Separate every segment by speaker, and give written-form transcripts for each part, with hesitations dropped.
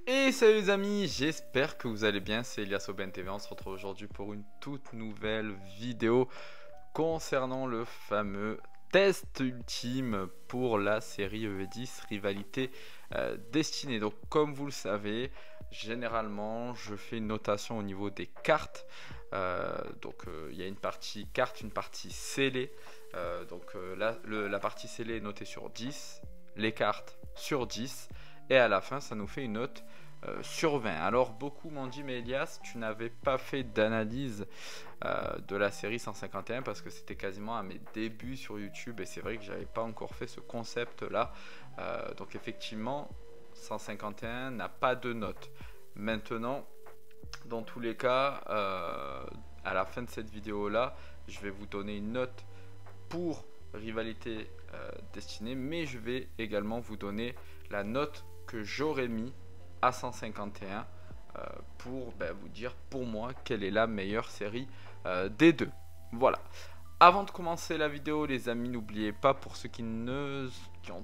Speaker 1: Et salut les amis, j'espère que vous allez bien, c'est Elias au BNTV, on se retrouve aujourd'hui pour une toute nouvelle vidéo concernant le fameux test ultime pour la série EV10 Rivalité Destinée. Donc comme vous le savez, généralement je fais une notation au niveau des cartes. Il y a une partie carte, une partie scellée. Là, la partie scellée est notée sur 10, les cartes sur 10. Et à la fin, ça nous fait une note sur 20. Alors beaucoup m'ont dit, mais Elias, tu n'avais pas fait d'analyse de la série 151 parce que c'était quasiment à mes débuts sur YouTube et c'est vrai que j'avais pas encore fait ce concept là. Donc effectivement, 151 n'a pas de note. Maintenant, dans tous les cas, à la fin de cette vidéo là, je vais vous donner une note pour Rivalité Destinée, mais je vais également vous donner la note que j'aurais mis à 151 pour vous dire pour moi quelle est la meilleure série des deux. Voilà. Avant de commencer la vidéo, les amis, n'oubliez pas, pour ceux qui n'ont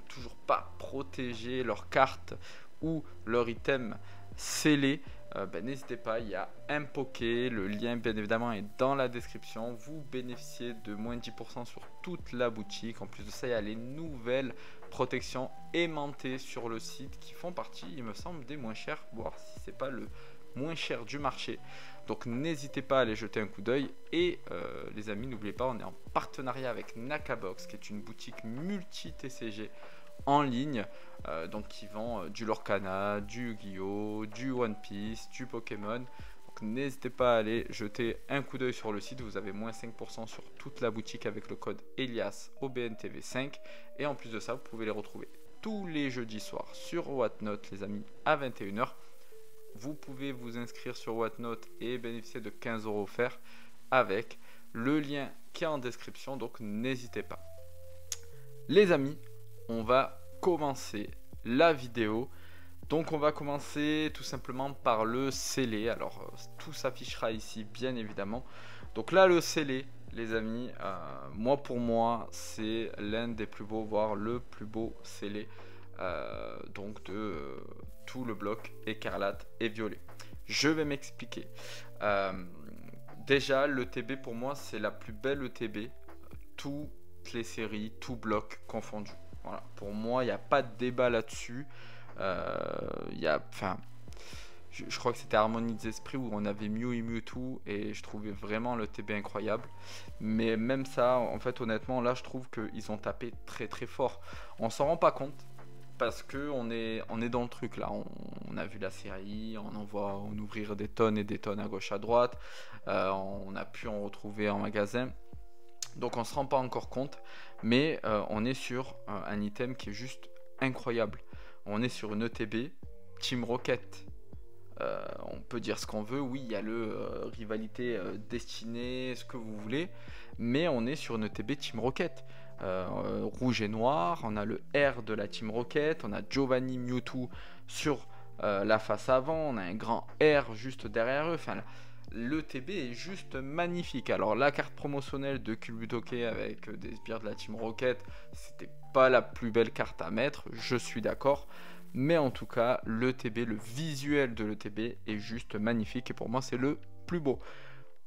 Speaker 1: toujours pas protégé leur carte ou leur item scellé, n'hésitez pas, il y a un Poké, le lien bien évidemment est dans la description. Vous bénéficiez de moins 10% sur toute la boutique. En plus de ça, il y a les nouvelles protections aimantées sur le site qui font partie, il me semble, des moins chers, voire si c'est pas le moins cher du marché. Donc n'hésitez pas à aller jeter un coup d'œil. Et les amis, n'oubliez pas, on est en partenariat avec Nakabox, qui est une boutique multi-TCG en ligne, donc qui vend du Lorcana, du Yu-Gi-Oh, du One Piece, du Pokémon. Donc n'hésitez pas à aller jeter un coup d'œil sur le site. Vous avez moins 5% sur toute la boutique avec le code Elias au BNTV5. Et en plus de ça, vous pouvez les retrouver tous les jeudis soirs sur Whatnote, les amis, à 21 h. Vous pouvez vous inscrire sur Whatnote et bénéficier de 15 € offerts avec le lien qui est en description. Donc n'hésitez pas. Les amis, on va commencer la vidéo. Donc on va commencer tout simplement par le scellé. Alors tout s'affichera ici bien évidemment. Donc là, le scellé, les amis, pour moi c'est l'un des plus beaux, voire le plus beau scellé donc de tout le bloc écarlate et violet. Je vais m'expliquer. Déjà, l'ETB pour moi c'est la plus belle ETB, toutes les séries, tout bloc confondu. Voilà. Pour moi, il n'y a pas de débat là-dessus. Je crois que c'était Harmonie des Esprits où on avait Mew et Mewtwo et je trouvais vraiment le TB incroyable. Mais même ça, en fait, honnêtement, là, je trouve qu'ils ont tapé très très fort. On s'en rend pas compte parce que on est dans le truc là. On a vu la série, on en voit ouvrir des tonnes et des tonnes à gauche à droite. On a pu en retrouver en magasin. Donc on se rend pas encore compte, mais on est sur un item qui est juste incroyable. On est sur une ETB Team Rocket. On peut dire ce qu'on veut, oui, il y a le rivalité destinée, ce que vous voulez, mais on est sur une ETB Team Rocket. Rouge et noir, on a le R de la Team Rocket, on a Giovanni Mewtwo sur la face avant, on a un grand R juste derrière eux. Enfin, l'ETB est juste magnifique. Alors la carte promotionnelle de Culbutoke avec des sbires de la Team Rocket, c'était pas la plus belle carte à mettre, je suis d'accord. Mais en tout cas, l'ETB, le visuel de l'ETB est juste magnifique et pour moi c'est le plus beau.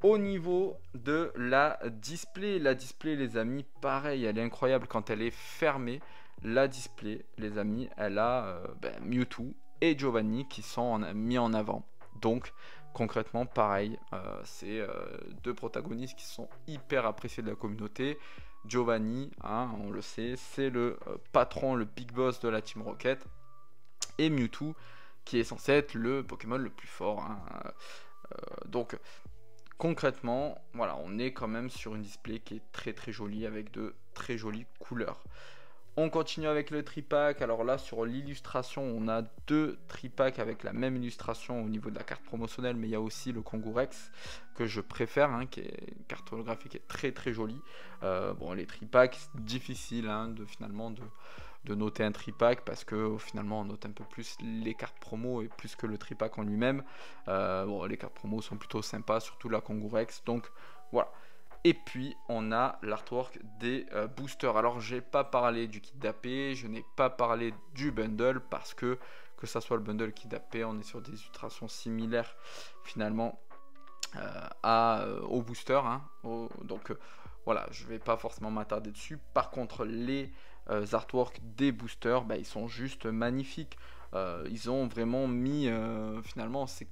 Speaker 1: Au niveau de la display les amis, pareil, elle est incroyable quand elle est fermée. La display les amis, elle a Mewtwo et Giovanni qui sont mis en avant. Donc concrètement pareil, c'est deux protagonistes qui sont hyper appréciés de la communauté. Giovanni, on le sait, c'est le patron, le big boss de la Team Rocket. Et Mewtwo qui est censé être le Pokémon le plus fort. Donc concrètement, voilà, on est quand même sur une display qui est très très jolie avec de très jolies couleurs. On continue avec le tripack. Alors là, sur l'illustration, on a deux tripacks avec la même illustration au niveau de la carte promotionnelle, mais il y a aussi le Kangourex que je préfère, qui est une carte holographique qui est très très jolie. Bon, les tripacks, c'est difficile de noter un tripack parce que finalement on note un peu plus les cartes promo et plus que le tripack en lui-même. Les cartes promo sont plutôt sympas, surtout la Kangourex. Donc voilà. Et puis on a l'artwork des boosters. Alors j'ai pas parlé du kit d'AP, je n'ai pas parlé du bundle parce que que ça soit le bundle Kid AP, on est sur des illustrations similaires finalement au booster, hein, donc voilà, je vais pas forcément m'attarder dessus. Par contre, les artworks des boosters, bah, ils sont juste magnifiques. Ils ont vraiment mis, finalement, c'est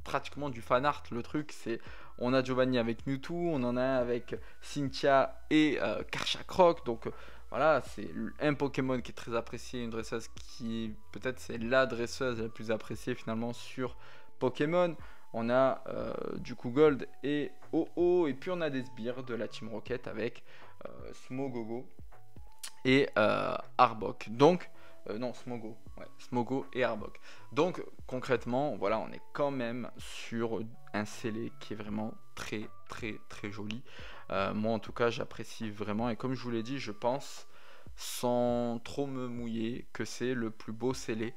Speaker 1: pratiquement du fan art. Le truc, c'est, on a Giovanni avec Mewtwo, on en a un avec Cynthia et Karcha Croc. Donc voilà, c'est un Pokémon qui est très apprécié, une dresseuse qui peut-être c'est la dresseuse la plus appréciée finalement sur Pokémon. On a du coup Gold et OO, et puis on a des sbires de la Team Rocket avec Smogogo et Arbok. Donc, non, Smogo, ouais, Smogo et Arbok. Donc, concrètement, voilà, on est quand même sur un scellé qui est vraiment très, très, très joli. Moi, en tout cas, j'apprécie vraiment, et comme je vous l'ai dit, je pense, sans trop me mouiller, que c'est le plus beau scellé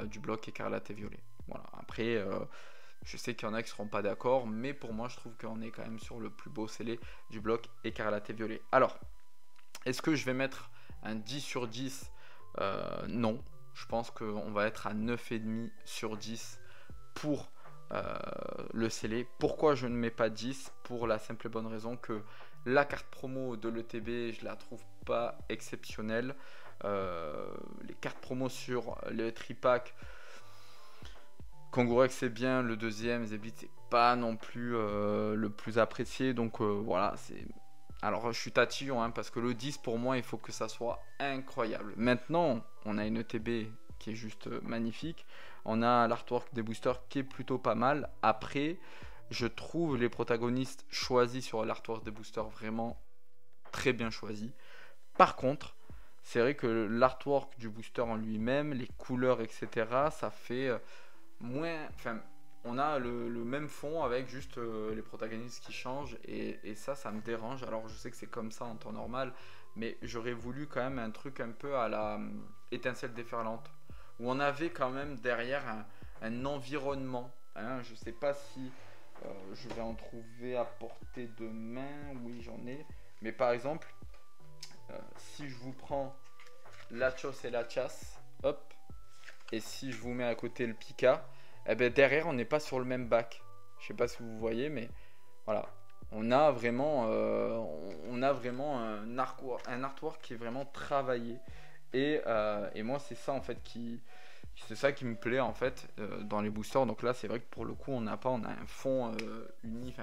Speaker 1: du bloc écarlate et violet. Voilà, après. Je sais qu'il y en a qui ne seront pas d'accord, mais pour moi, je trouve qu'on est quand même sur le plus beau scellé du bloc écarlate et violet. Alors, est-ce que je vais mettre un 10 sur 10 Non. Je pense qu'on va être à 9,5 sur 10 pour le scellé. Pourquoi je ne mets pas 10? Pour la simple et bonne raison que la carte promo de l'ETB, je la trouve pas exceptionnelle. Les cartes promo sur le tripack, Kangourex c'est bien, le deuxième, Zebit c'est pas non plus le plus apprécié, donc voilà, c'est... Alors je suis tatillon, hein, parce que le 10 pour moi il faut que ça soit incroyable. Maintenant, on a une ETB qui est juste magnifique, on a l'artwork des boosters qui est plutôt pas mal. Après, je trouve les protagonistes choisis sur l'artwork des boosters vraiment très bien choisis. Par contre, c'est vrai que l'artwork du booster en lui-même, les couleurs, etc., ça fait... moins, enfin, on a le même fond avec juste les protagonistes qui changent, et ça me dérange. Alors je sais que c'est comme ça en temps normal, mais j'aurais voulu quand même un truc un peu à la étincelle déferlante, où on avait quand même derrière un environnement, hein. Je sais pas si je vais en trouver à portée de main, oui j'en ai, mais par exemple si je vous prends Lachos et Lachas, hop, et si je vous mets à côté le Pika, eh ben derrière on n'est pas sur le même bac. Je sais pas si vous voyez, mais voilà. On a vraiment un artwork qui est vraiment travaillé. Et moi c'est ça en fait c'est ça qui me plaît en fait dans les boosters. Donc là c'est vrai que pour le coup on a un fond uni,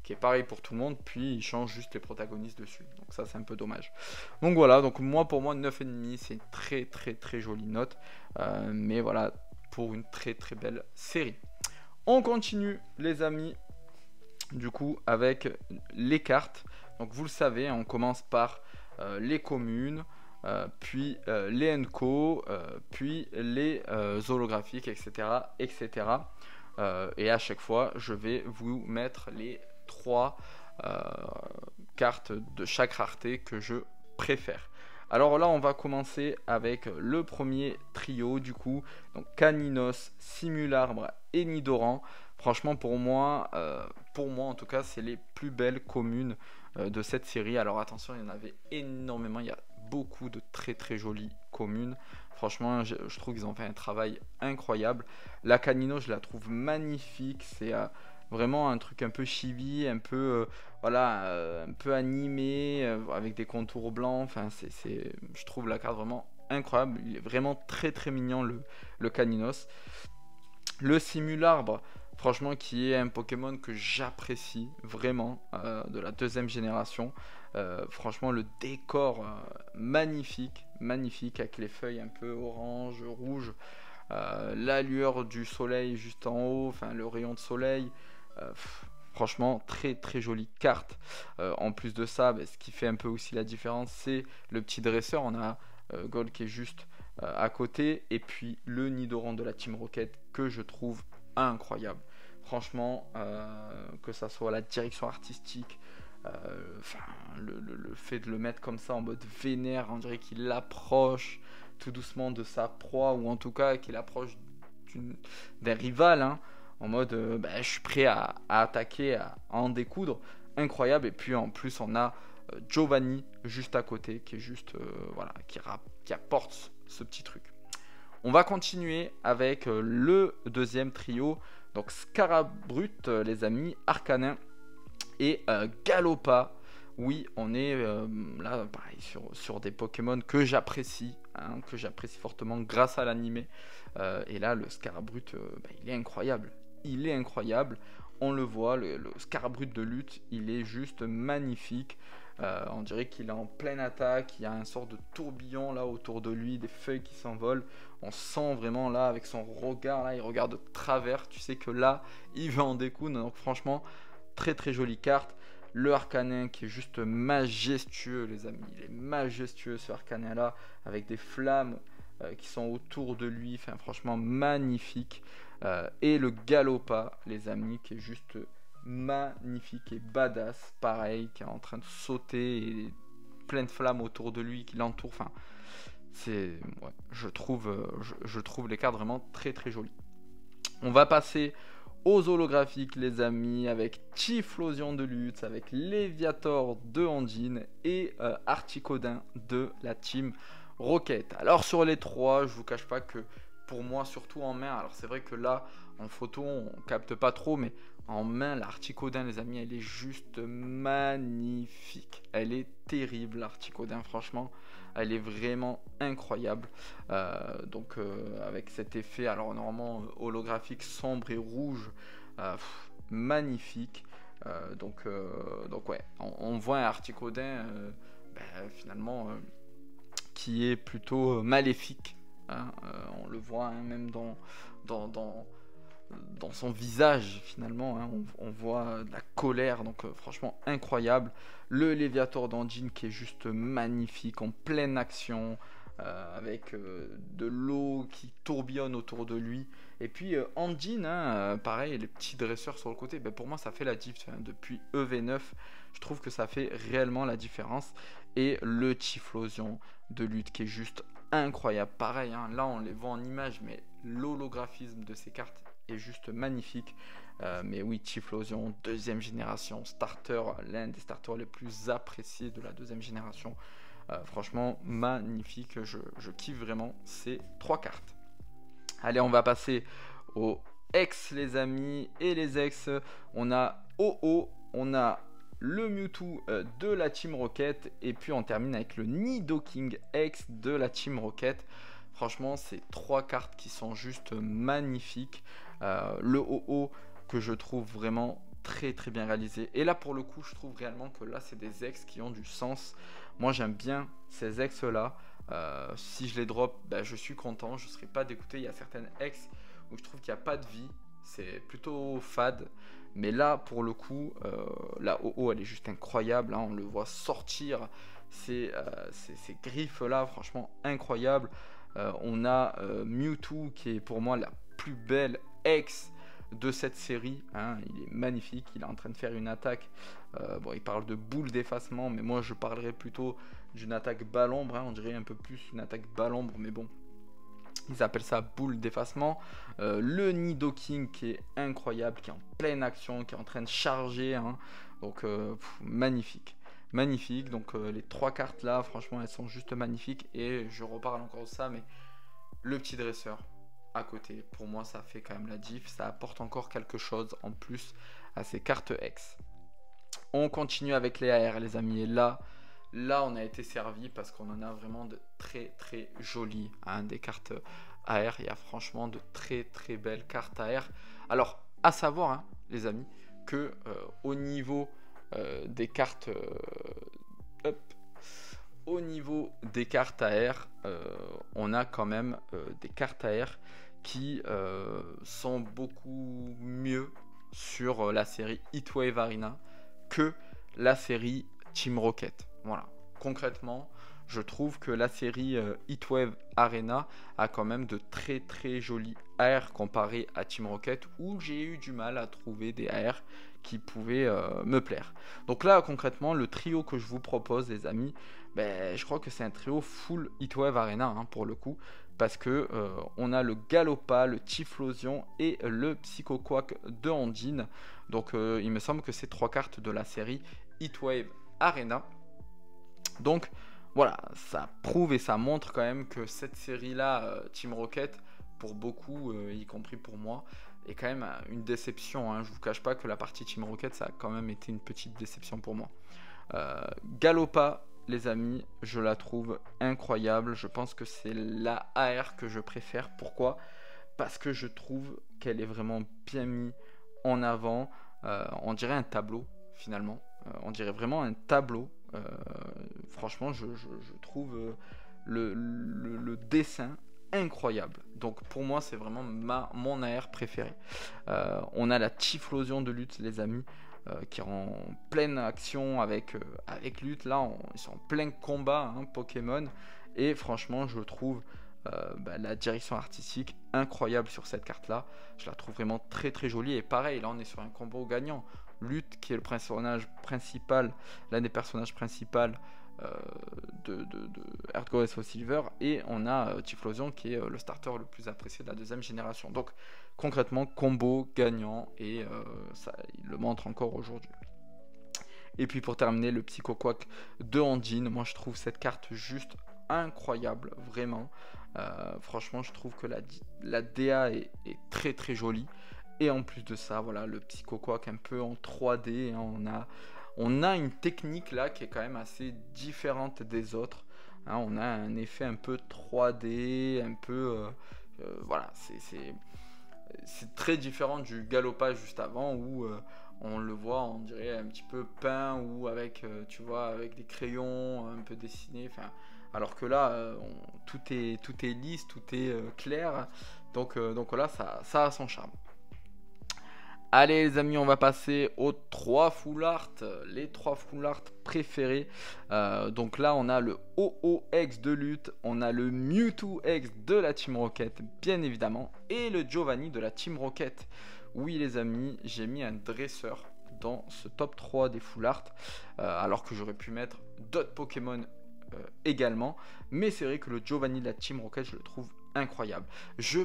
Speaker 1: qui est pareil pour tout le monde, puis il change juste les protagonistes dessus. Donc ça c'est un peu dommage. Donc voilà, donc pour moi 9,5 c'est une très très très jolie note. Mais voilà, pour une très très belle série. On continue les amis, du coup avec les cartes. Donc vous le savez, on commence par les communes, puis les Enco, puis les holographiques, etc. etc. Et à chaque fois, je vais vous mettre les 3 cartes de chaque rareté que je préfère. Alors là, on va commencer avec le premier trio du coup. Donc Caninos, Simularbre et Nidoran. Franchement, pour moi en tout cas, c'est les plus belles communes de cette série. Alors attention, il y en avait énormément. Il y a beaucoup de très très jolies communes. Franchement, je trouve qu'ils ont fait un travail incroyable. La Canino, je la trouve magnifique. C'est vraiment un truc un peu chibi, un peu voilà, un peu animé, avec des contours blancs. Enfin, je trouve la carte vraiment incroyable. Il est vraiment très très mignon le Caninos. Le Simularbre, franchement, qui est un Pokémon que j'apprécie vraiment, de la deuxième génération. Franchement, le décor magnifique, magnifique, avec les feuilles un peu orange, rouge, la lueur du soleil juste en haut, enfin le rayon de soleil. Franchement, très très jolie carte. En plus de ça, ce qui fait un peu aussi la différence, c'est le petit dresseur. On a Gold qui est juste à côté, et puis le Nidoran de la Team Rocket que je trouve incroyable. Franchement, que ça soit la direction artistique, le fait de le mettre comme ça en mode vénère, on dirait qu'il approche tout doucement de sa proie, ou en tout cas qu'il approche d'un rival, hein, en mode je suis prêt à attaquer, à en découdre. Incroyable. Et puis en plus on a Giovanni juste à côté qui est juste voilà, qui apporte ce petit truc. On va continuer avec le deuxième trio. Donc Scarabrut, les amis, Arcanin et Galopa. Oui, on est là pareil sur des Pokémon que j'apprécie, hein, que j'apprécie fortement grâce à l'animé. Et là, le Scarabrut, il est incroyable. Il est incroyable. On le voit, le Scarabrut de lutte, il est juste magnifique. On dirait qu'il est en pleine attaque. Il y a un sort de tourbillon là autour de lui, des feuilles qui s'envolent. On sent vraiment là, avec son regard, là, il regarde de travers. Tu sais que là, il veut en découdre. Donc franchement, très très jolie carte. Le Arcanin qui est juste majestueux, les amis. Il est majestueux ce Arcanin là, avec des flammes qui sont autour de lui. Enfin, franchement, magnifique. Et le Galopa, les amis, qui est juste magnifique et badass. Pareil, qui est en train de sauter et plein de flammes autour de lui qui l'entourent. Enfin, ouais, je trouve les cartes vraiment très très jolies. On va passer aux holographiques, les amis, avec Typhlosion de lutte, avec Léviator de Ondine et Articodin de la team Rocket. Alors sur les trois, je vous cache pas que pour moi, surtout en main, alors c'est vrai que là en photo on capte pas trop, mais en main, l'Articodin, les amis, elle est juste magnifique. Elle est terrible, l'Articodin, franchement. Elle est vraiment incroyable. Avec cet effet, alors normalement holographique, sombre et rouge, magnifique. Donc ouais, on voit un Articodin finalement qui est plutôt maléfique. Hein, on le voit hein, même dans son visage finalement, hein, on voit de la colère, donc franchement incroyable. Le Léviator d'Ondine qui est juste magnifique, en pleine action, avec de l'eau qui tourbillonne autour de lui. Et puis Ondine, hein, pareil, les petits dresseurs sur le côté, pour moi ça fait la diff, hein, depuis EV9, je trouve que ça fait réellement la différence. Et le Typhlosion de lutte qui est juste incroyable, pareil, hein, là on les voit en image, mais l'holographisme de ces cartes est juste magnifique. Mais oui, Typhlosion, deuxième génération, starter, l'un des starters les plus appréciés de la deuxième génération. Franchement, magnifique, je kiffe vraiment ces trois cartes. Allez, on va passer aux ex, les amis, et les ex. On a OO, on a le Mewtwo de la Team Rocket, et puis on termine avec le Nidoking X de la Team Rocket. Franchement, c'est trois cartes qui sont juste magnifiques. Le OO que je trouve vraiment très très bien réalisé. Et là, pour le coup, je trouve réellement que là, c'est des ex qui ont du sens. Moi, j'aime bien ces ex-là. Si je les drop, je suis content. Je ne serai pas dégoûté. Il y a certaines ex où je trouve qu'il n'y a pas de vie. C'est plutôt fade. Mais là, pour le coup, la OO, elle est juste incroyable. Hein. On le voit sortir ces griffes-là. Franchement, incroyable. On a Mewtwo qui est pour moi la plus belle ex de cette série, hein. Il est magnifique, il est en train de faire une attaque, il parle de boule d'effacement, mais moi je parlerais plutôt d'une attaque balle-ombre, hein. On dirait un peu plus une attaque balle-ombre, mais bon, ils appellent ça boule d'effacement. Le Nidoking qui est incroyable, qui est en pleine action, qui est en train de charger, hein. Donc magnifique. Magnifique, donc les trois cartes là, franchement elles sont juste magnifiques, et je reparle encore de ça, mais le petit dresseur à côté, pour moi ça fait quand même la diff, ça apporte encore quelque chose en plus à ces cartes X. On continue avec les AR, les amis, et là on a été servi parce qu'on en a vraiment de très très jolies, hein, des cartes AR. Il y a franchement de très très belles cartes AR. Alors à savoir, hein, les amis, que au niveau des cartes au niveau des cartes AR, on a quand même des cartes AR qui sont beaucoup mieux sur la série Heatwave Arena que la série Team Rocket. Voilà, concrètement, je trouve que la série Heatwave Arena a quand même de très très jolis AR comparé à Team Rocket, où j'ai eu du mal à trouver des AR qui pouvaient me plaire. Donc là, concrètement, le trio que je vous propose, les amis, je crois que c'est un trio full Heatwave Arena, hein, pour le coup, parce que on a le Galopa, le Typhlosion et le Psychoquack de Ondine. Donc il me semble que c'est trois cartes de la série Heatwave Arena. Donc voilà, ça prouve et ça montre quand même que cette série-là, Team Rocket, pour beaucoup, y compris pour moi, est quand même une déception, hein. Je vous cache pas que la partie Team Rocket, ça a quand même été une petite déception pour moi. Galopa, les amis, je la trouve incroyable. Je pense que c'est la AR que je préfère. Pourquoi? Parce que je trouve qu'elle est vraiment bien mise en avant. On dirait un tableau, finalement. On dirait vraiment un tableau. Franchement, je trouve le dessin incroyable. Donc pour moi, c'est vraiment mon AR préféré. On a la Typhlosion de lutte, les amis, qui est en pleine action avec lutte. Là, ils sont en plein combat, hein, Pokémon. Et franchement, je trouve la direction artistique incroyable sur cette carte-là. Je la trouve vraiment très très jolie. Et pareil, là, on est sur un combo gagnant. Lutte, qui est le personnage principal, l'un des personnages principaux de Earth Goddess of Silver, et on a Typhlosion qui est le starter le plus apprécié de la deuxième génération. Donc concrètement, combo gagnant, et ça, il le montre encore aujourd'hui. Et puis pour terminer, le Psycho Quack de Andine. Moi je trouve cette carte juste incroyable, vraiment. Franchement, je trouve que la DA est très très jolie. Et en plus de ça, voilà, le Psycho Quack un peu en 3D, hein, on a une technique là qui est quand même assez différente des autres, hein. On a un effet un peu 3D, un peu... voilà, c'est très différent du Galopa juste avant où on le voit, on dirait un petit peu peint ou avec, tu vois, avec des crayons un peu dessinés. Alors que là, tout est lisse, tout est clair. Donc voilà, ça a son charme. Allez les amis, on va passer aux 3 full art, les 3 full art préférés. Donc là on a le OO-X de lutte, on a le Mewtwo-X de la Team Rocket bien évidemment, et le Giovanni de la Team Rocket. Oui les amis, j'ai mis un dresseur dans ce top 3 des full art, alors que j'aurais pu mettre d'autres Pokémon également. Mais c'est vrai que le Giovanni de la Team Rocket, je le trouve incroyable. Je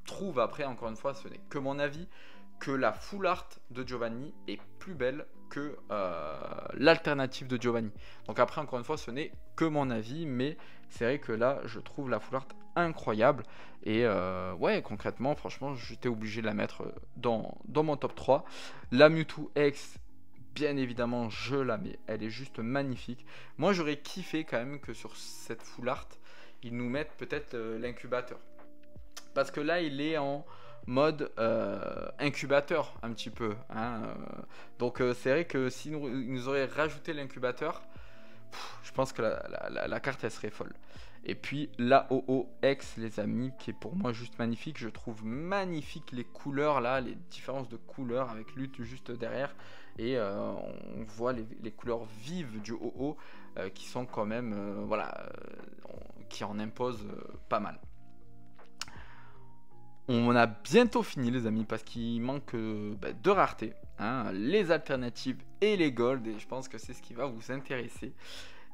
Speaker 1: trouve, après encore une fois, ce n'est que mon avis, que la full art de Giovanni est plus belle que l'alternative de Giovanni. Donc après, encore une fois, ce n'est que mon avis, mais c'est vrai que là, je trouve la full art incroyable. Et ouais, concrètement, franchement, j'étais obligé de la mettre dans mon top 3. La Mewtwo X, bien évidemment, je la mets. Elle est juste magnifique. Moi, j'aurais kiffé quand même que sur cette full art, ils nous mettent peut-être l'incubateur. Parce que là, il est en mode incubateur un petit peu, hein. Donc c'est vrai que si nous auraient rajouté l'incubateur, je pense que la carte elle serait folle. Et puis la OO-X les amis, qui est pour moi juste magnifique. Je trouve magnifique les couleurs là, les différences de couleurs avec lutte juste derrière. Et on voit les couleurs vives du OO qui sont quand même voilà, qui en imposent pas mal. On a bientôt fini les amis, parce qu'il manque de raretés, hein, les alternatives et les golds, et je pense que c'est ce qui va vous intéresser.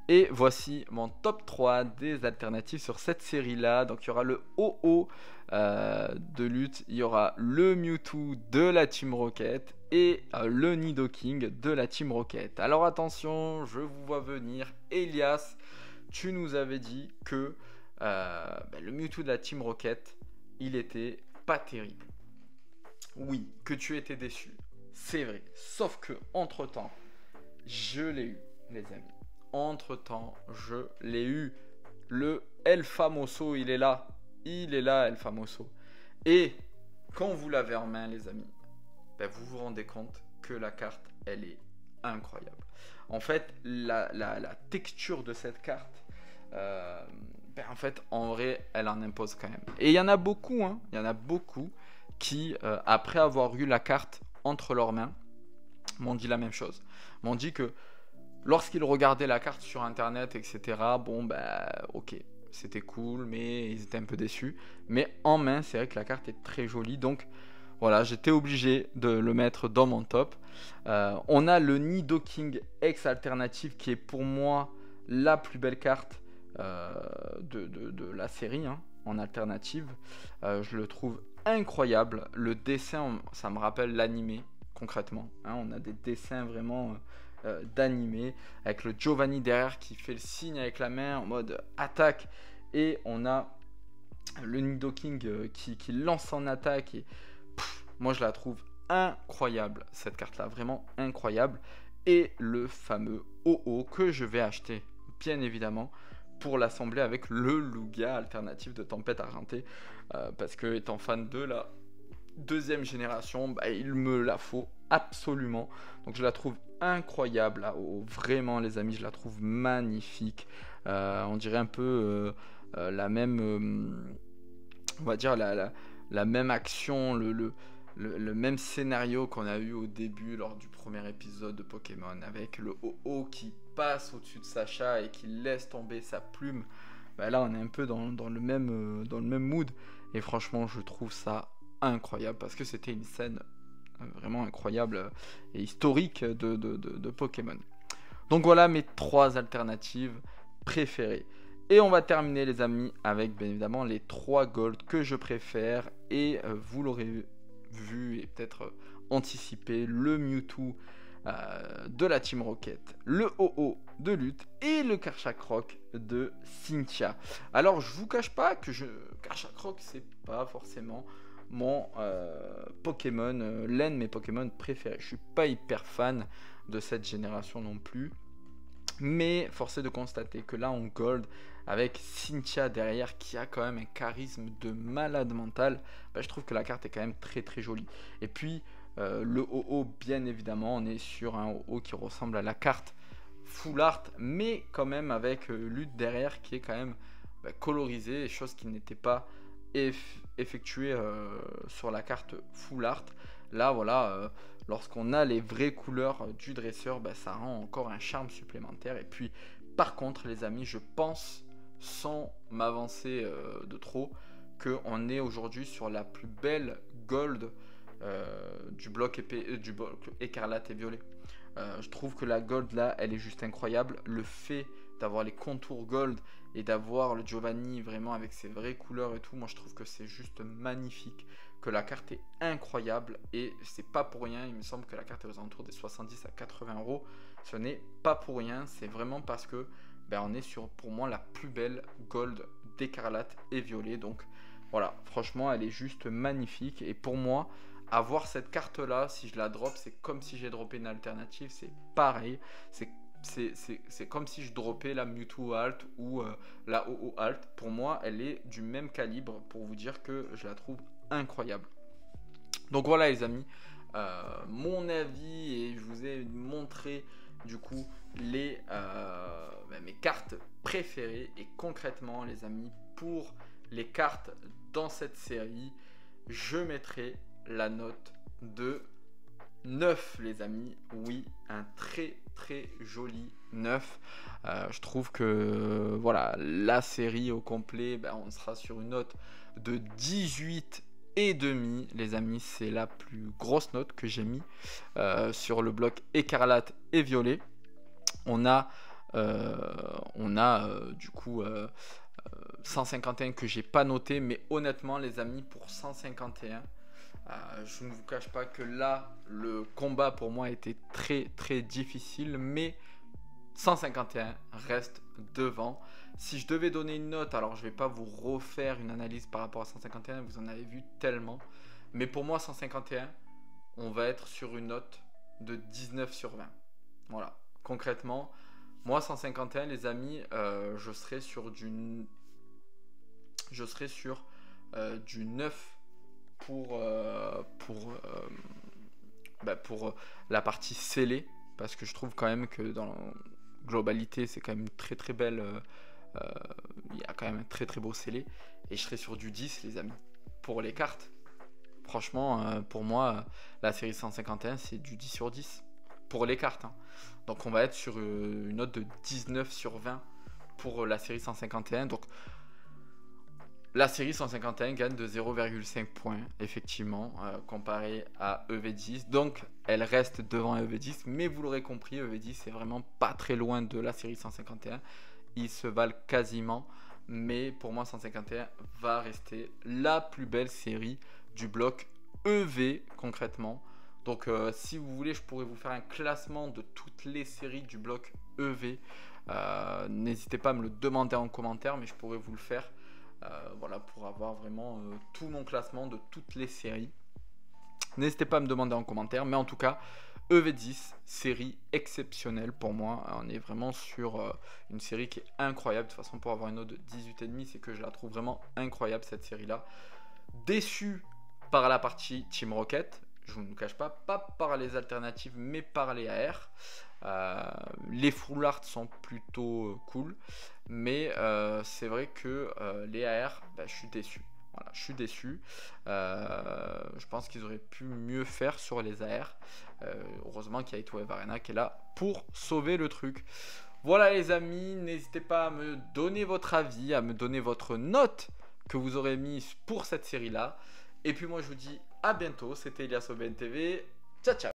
Speaker 1: Et voici mon top 3 des alternatives sur cette série là. Donc il y aura le OO de lutte, il y aura le Mewtwo de la Team Rocket et le Nidoking de la Team Rocket. Alors attention, je vous vois venir. Elias, tu nous avais dit que le Mewtwo de la Team Rocket, il était pas terrible. Oui, que tu étais déçu, c'est vrai. Sauf que entre temps, je l'ai eu, les amis. Entre temps, je l'ai eu. Le El Famoso, il est là. Il est là, El Famoso. Et quand vous l'avez en main, les amis, vous vous rendez compte que la carte, elle est incroyable. En fait, la texture de cette carte, en fait, en vrai, elle en impose quand même. Et il y en a beaucoup, hein, il y en a beaucoup qui, après avoir eu la carte entre leurs mains, m'ont dit la même chose. M'ont dit que lorsqu'ils regardaient la carte sur internet, etc., bon, ok, c'était cool, mais ils étaient un peu déçus. Mais en main, c'est vrai que la carte est très jolie, donc voilà, j'étais obligé de le mettre dans mon top. On a le Nidoking X alternative, qui est pour moi la plus belle carte de la série, hein, en alternative. Je le trouve incroyable. Le dessin, ça me rappelle l'animé concrètement, hein. On a des dessins vraiment d'animé, avec le Giovanni derrière qui fait le signe avec la main en mode attaque, et on a le Nidoking qui lance en attaque, et moi je la trouve incroyable cette carte là, vraiment incroyable. Et le fameux OO que je vais acheter bien évidemment pour l'assembler avec le Lugia alternatif de Tempête Argentée, parce que étant fan de la deuxième génération, il me la faut absolument. Donc je la trouve incroyable là, vraiment les amis, je la trouve magnifique. On dirait un peu la même, on va dire la même action, le même scénario qu'on a eu au début lors du premier épisode de Pokémon, avec le OO qui passe au-dessus de Sacha et qui laisse tomber sa plume. Là on est un peu dans le même mood, et franchement je trouve ça incroyable parce que c'était une scène vraiment incroyable et historique de Pokémon. Donc voilà mes 3 alternatives préférées. Et on va terminer les amis avec bien évidemment les 3 golds que je préfère, et vous l'aurez vu et peut-être anticipé, le Mewtwo de la Team Rocket, le OO de Lutte et le Karchakroc de Cynthia. Alors je vous cache pas que Karchakroc c'est pas forcément mon Pokémon, l'un de mes Pokémon préférés. Je suis pas hyper fan de cette génération non plus, mais force est de constater que là en Gold, avec Cynthia derrière qui a quand même un charisme de malade mental, je trouve que la carte est quand même très très jolie. Et puis le OO, bien évidemment, on est sur un OO qui ressemble à la carte Full Art, mais quand même avec Lutte derrière qui est quand même colorisée, chose qui n'était pas effectuée sur la carte Full Art. Là voilà, lorsqu'on a les vraies couleurs du dresseur, ça rend encore un charme supplémentaire. Et puis par contre les amis, je pense, sans m'avancer de trop, qu'on est aujourd'hui sur la plus belle gold du bloc écarlate et violet. Je trouve que la gold là, elle est juste incroyable. Le fait d'avoir les contours gold et d'avoir le Giovanni vraiment avec ses vraies couleurs et tout, moi je trouve que c'est juste magnifique, que la carte est incroyable, et c'est pas pour rien. Il me semble que la carte est aux alentours des 70 à 80 euros. Ce n'est pas pour rien, c'est vraiment parce que on est sur, pour moi, la plus belle gold d'écarlate et violet. Donc voilà, franchement elle est juste magnifique, et pour moi avoir cette carte là, si je la drop, c'est comme si j'ai droppé une alternative. C'est pareil, c'est comme si je droppais la Mewtwo Alt ou la OO Alt. Pour moi elle est du même calibre, pour vous dire que je la trouve incroyable. Donc voilà les amis, mon avis, et je vous ai montré du coup mes cartes préférées. Et concrètement les amis, pour les cartes dans cette série, je mettrai la note de 9 les amis. Oui, un très très joli 9. Je trouve que voilà, la série au complet, on sera sur une note de 18 et demi les amis. C'est la plus grosse note que j'ai mis sur le bloc écarlate et violet. On a du coup 151 que j'ai pas noté, mais honnêtement les amis, pour 151, je ne vous cache pas que là le combat pour moi était très très difficile, mais 151 reste devant. Si je devais donner une note, alors je vais pas vous refaire une analyse par rapport à 151, vous en avez vu tellement, mais pour moi 151, on va être sur une note de 19 sur 20. Voilà, concrètement moi 151 les amis, je serai sur du 9 pour la partie scellée, parce que je trouve quand même que dans la globalité c'est quand même une très très belle, il y a quand même un très très beau scellé, et je serai sur du 10 les amis pour les cartes. Franchement pour moi la série 151 c'est du 10 sur 10 pour les cartes, hein. Donc on va être sur une note de 19 sur 20 pour la série 151. Donc la série 151 gagne de 0,5 points, effectivement, comparé à EV10. Donc, elle reste devant EV10. Mais vous l'aurez compris, EV10 c'est vraiment pas très loin de la série 151. Ils se valent quasiment. Mais pour moi, 151 va rester la plus belle série du bloc EV, concrètement. Donc si vous voulez, je pourrais vous faire un classement de toutes les séries du bloc EV. N'hésitez pas à me le demander en commentaire, mais je pourrais vous le faire. Voilà, pour avoir vraiment tout mon classement de toutes les séries. N'hésitez pas à me demander en commentaire, mais en tout cas, EV10, série exceptionnelle pour moi. On est vraiment sur une série qui est incroyable. De toute façon, pour avoir une note de 18,5, c'est que je la trouve vraiment incroyable cette série-là. Déçu par la partie Team Rocket, je ne vous cache pas par les alternatives, mais par les AR. Les full art sont plutôt cool, mais c'est vrai que les AR, je suis déçu. Voilà, je suis déçu. Je pense qu'ils auraient pu mieux faire sur les AR. Heureusement qu'il y a Heatwave Arena qui est là pour sauver le truc. Voilà les amis, n'hésitez pas à me donner votre avis, à me donner votre note que vous aurez mis pour cette série là. Et puis moi je vous dis à bientôt, c'était Elias OBNTV, ciao ciao.